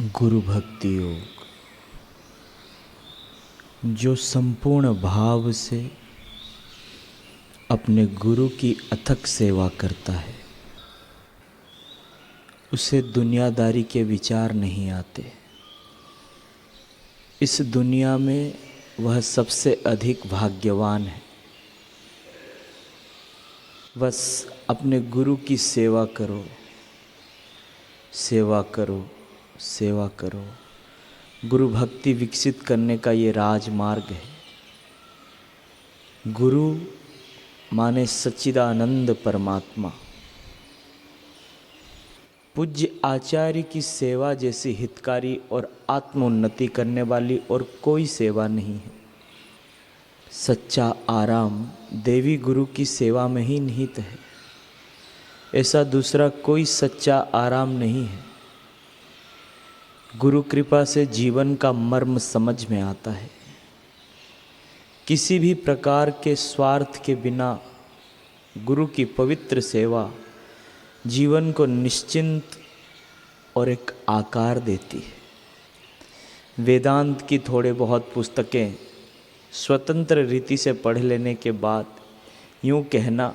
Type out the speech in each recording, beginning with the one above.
गुरु भक्ति योग जो संपूर्ण भाव से अपने गुरु की अथक सेवा करता है, उसे दुनियादारी के विचार नहीं आते। इस दुनिया में वह सबसे अधिक भाग्यवान है। बस अपने गुरु की सेवा करो, सेवा करो, सेवा करो। गुरु भक्ति विकसित करने का ये राजमार्ग है। गुरु माने सच्चिदानंद परमात्मा। पूज्य आचार्य की सेवा जैसी हितकारी और आत्मोन्नति करने वाली और कोई सेवा नहीं है। सच्चा आराम देवी गुरु की सेवा में ही निहित है। ऐसा दूसरा कोई सच्चा आराम नहीं है। गुरु कृपा से जीवन का मर्म समझ में आता है। किसी भी प्रकार के स्वार्थ के बिना गुरु की पवित्र सेवा जीवन को निश्चिंत और एक आकार देती है। वेदांत की थोड़े बहुत पुस्तकें स्वतंत्र रीति से पढ़ लेने के बाद यूँ कहना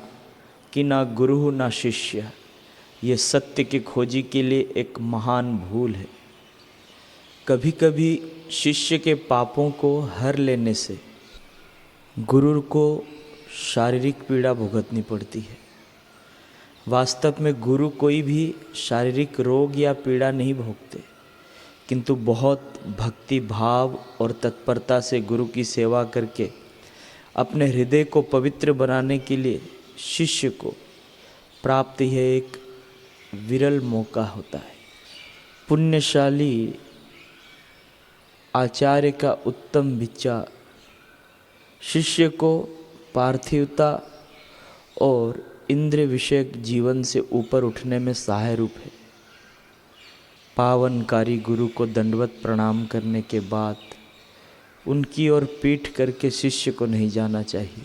कि ना गुरु ना शिष्य, ये सत्य की खोजी के लिए एक महान भूल है। कभी कभी शिष्य के पापों को हर लेने से गुरु को शारीरिक पीड़ा भुगतनी पड़ती है। वास्तव में गुरु कोई भी शारीरिक रोग या पीड़ा नहीं भोगते, किंतु बहुत भक्ति भाव और तत्परता से गुरु की सेवा करके अपने हृदय को पवित्र बनाने के लिए शिष्य को प्राप्त यह एक विरल मौका होता है। पुण्यशाली आचार्य का उत्तम विचार शिष्य को पार्थिवता और इंद्रिय विषयक जीवन से ऊपर उठने में सहाय रूप है। पावनकारी गुरु को दंडवत प्रणाम करने के बाद उनकी ओर पीठ करके शिष्य को नहीं जाना चाहिए।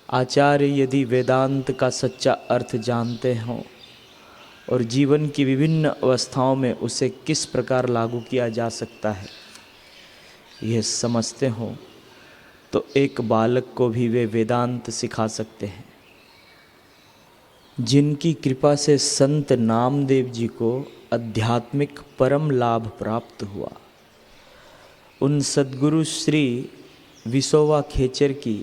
आचार्य यदि वेदांत का सच्चा अर्थ जानते हों और जीवन की विभिन्न अवस्थाओं में उसे किस प्रकार लागू किया जा सकता है यह समझते हों, तो एक बालक को भी वे वेदांत सिखा सकते हैं। जिनकी कृपा से संत नामदेव जी को आध्यात्मिक परम लाभ प्राप्त हुआ, उन सद्गुरु श्री विसोवा खेचर की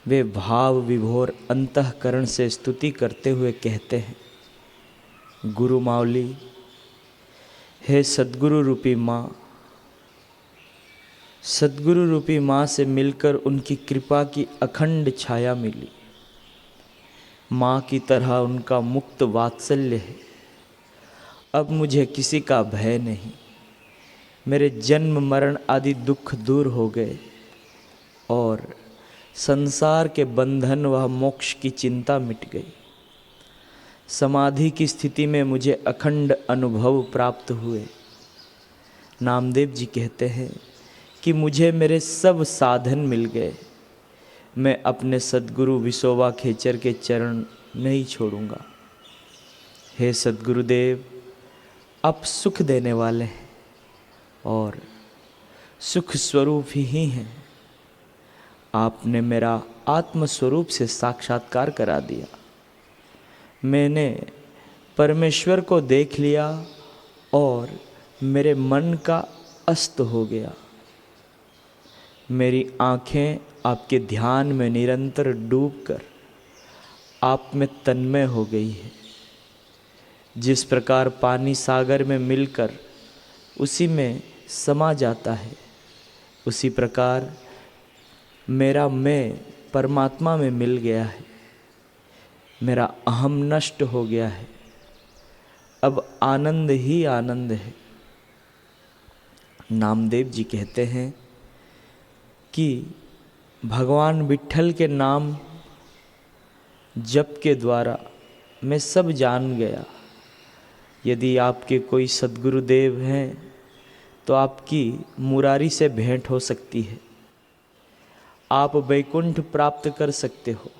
वे भाव विभोर अंतःकरण से स्तुति करते हुए कहते हैं, गुरु मावली, हे सद्गुरु रूपी माँ, सद्गुरु रूपी माँ से मिलकर उनकी कृपा की अखंड छाया मिली। माँ की तरह उनका मुक्त वात्सल्य है। अब मुझे किसी का भय नहीं। मेरे जन्म मरण आदि दुख दूर हो गए और संसार के बंधन व मोक्ष की चिंता मिट गई। समाधि की स्थिति में मुझे अखंड अनुभव प्राप्त हुए। नामदेव जी कहते हैं कि मुझे मेरे सब साधन मिल गए। मैं अपने सद्गुरु विसोवा खेचर के चरण नहीं छोड़ूंगा। हे सद्गुरुदेव, आप सुख देने वाले हैं और सुख स्वरूप ही हैं। आपने मेरा आत्मस्वरूप से साक्षात्कार करा दिया। मैंने परमेश्वर को देख लिया और मेरे मन का अस्त हो गया। मेरी आँखें आपके ध्यान में निरंतर डूबकर आप में तन्मय हो गई है। जिस प्रकार पानी सागर में मिलकर उसी में समा जाता है, उसी प्रकार मेरा मैं परमात्मा में मिल गया है। मेरा अहम नष्ट हो गया है। अब आनंद ही आनंद है। नामदेव जी कहते हैं कि भगवान विट्ठल के नाम जप के द्वारा मैं सब जान गया। यदि आपके कोई सद्गुरुदेव हैं तो आपकी मुरारी से भेंट हो सकती है। आप वैकुंठ प्राप्त कर सकते हो।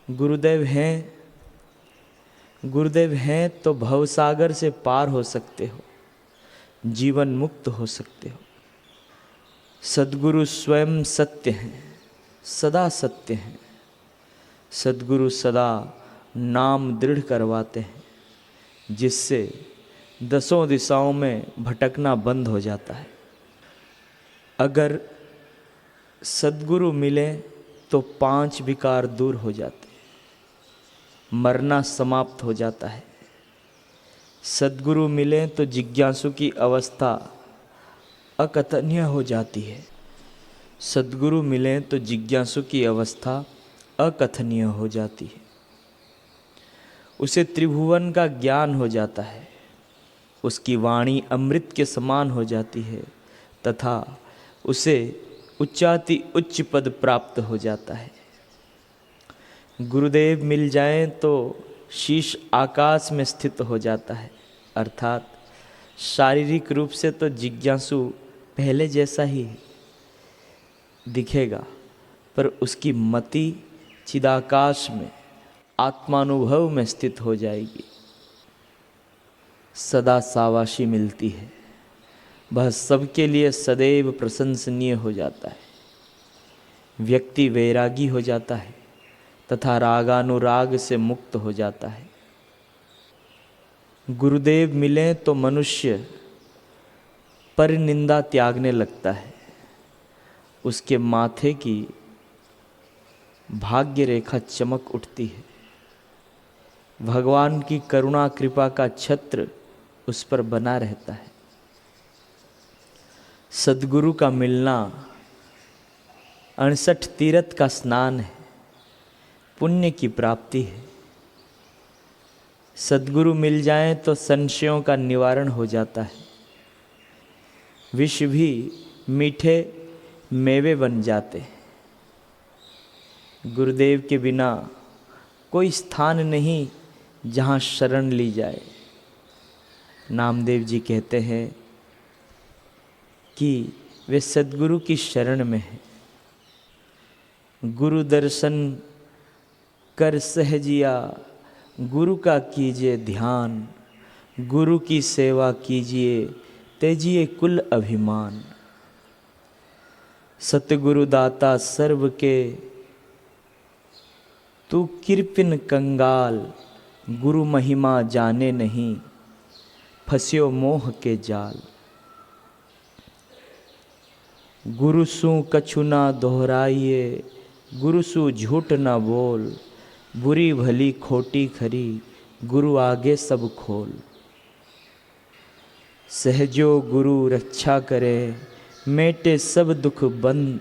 गुरुदेव हैं गुरुदेव हैं तो भवसागर से पार हो सकते हो, जीवन मुक्त हो सकते हो। सद्गुरु स्वयं सत्य हैं, सदा सत्य हैं। सद्गुरु सदा नाम दृढ़ करवाते हैं, जिससे दसों दिशाओं में भटकना बंद हो जाता है। अगर सद्गुरु मिले तो 5 विकार दूर हो जाते हैं, मरना समाप्त हो जाता है। सद्गुरु मिले तो जिज्ञासु की अवस्था अकथनीय हो जाती है। सद्गुरु मिले तो जिज्ञासु की अवस्था अकथनीय हो जाती है। उसे त्रिभुवन का ज्ञान हो जाता है, उसकी वाणी अमृत के समान हो जाती है तथा उसे उच्चाति उच्च पद प्राप्त हो जाता है। गुरुदेव मिल जाएं तो शीश आकाश में स्थित हो जाता है, अर्थात शारीरिक रूप से तो जिज्ञासु पहले जैसा ही दिखेगा, पर उसकी मति चिदाकाश में आत्मानुभव में स्थित हो जाएगी। सदा सावाशी मिलती है, वह सबके लिए सदैव प्रशंसनीय हो जाता है। व्यक्ति वैरागी हो जाता है तथा रागानुराग से मुक्त हो जाता है। गुरुदेव मिले तो मनुष्य परनिंदा त्यागने लगता है। उसके माथे की भाग्य रेखा चमक उठती है। भगवान की करुणा कृपा का छत्र उस पर बना रहता है। सद्गुरु का मिलना 68 तीर्थ का स्नान है, पुण्य की प्राप्ति है। सद्गुरु मिल जाएं तो संशयों का निवारण हो जाता है। विष भी मीठे मेवे बन जाते हैं। गुरुदेव के बिना कोई स्थान नहीं जहाँ शरण ली जाए। नामदेव जी कहते हैं कि वे सद्गुरु की शरण में हैं। गुरु दर्शन कर सहजिया, गुरु का कीजिए ध्यान, गुरु की सेवा कीजिए तेजिए कुल अभिमान। सतगुरु दाता सर्व के, तू कृपिन कंगाल, गुरु महिमा जाने नहीं, फंस्यो मोह के जाल। गुरु सु कछु ना दोहराइए, गुरु सु झूठ ना बोल, बुरी भली खोटी खरी, गुरु आगे सब खोल। सहजो गुरु रक्षा करे, मेटे सब दुख बंद,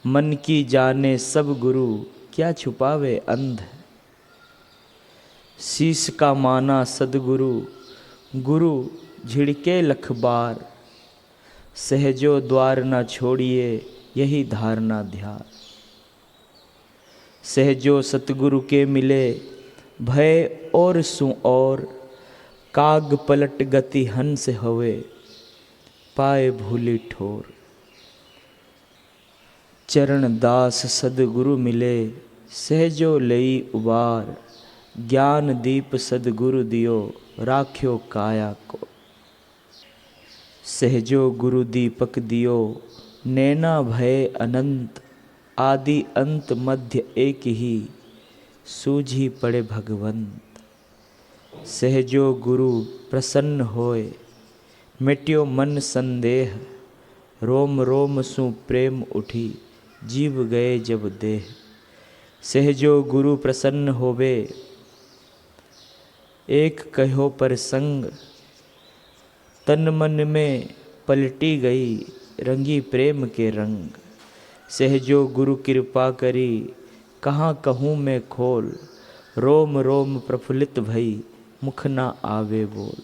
मन की जाने सब गुरु, क्या छुपावे अंध। शीश का माना सद्गुरु, गुरु झिड़के लख बार, सहजो द्वार न छोड़िए यही धारणा ध्यान। सहजो सतगुरु के मिले, भय और सु और, काग पलट गति हंस हवे, पाए भूली ठोर। चरण दास सद्गुरु मिले, सहजो लई उबार, ज्ञान दीप सद्गुरु दियो, राख्यो काया को। सहजो गुरु दीपक दियो, नैना भय अनंत, आदि अंत मध्य एक ही, सूझी पड़े भगवंत। सहजो गुरु प्रसन्न होए, मिट्यो मन संदेह, रोम रोम सु प्रेम उठी, जीव गए जब देह। सहजो गुरु प्रसन्न होवे, एक कहो पर संग, तन मन में पलटी गई, रंगी प्रेम के रंग। सहजो गुरु कृपा करी, कहाँ कहूँ मैं खोल, रोम रोम प्रफुल्लित भई, मुख ना आवे बोल।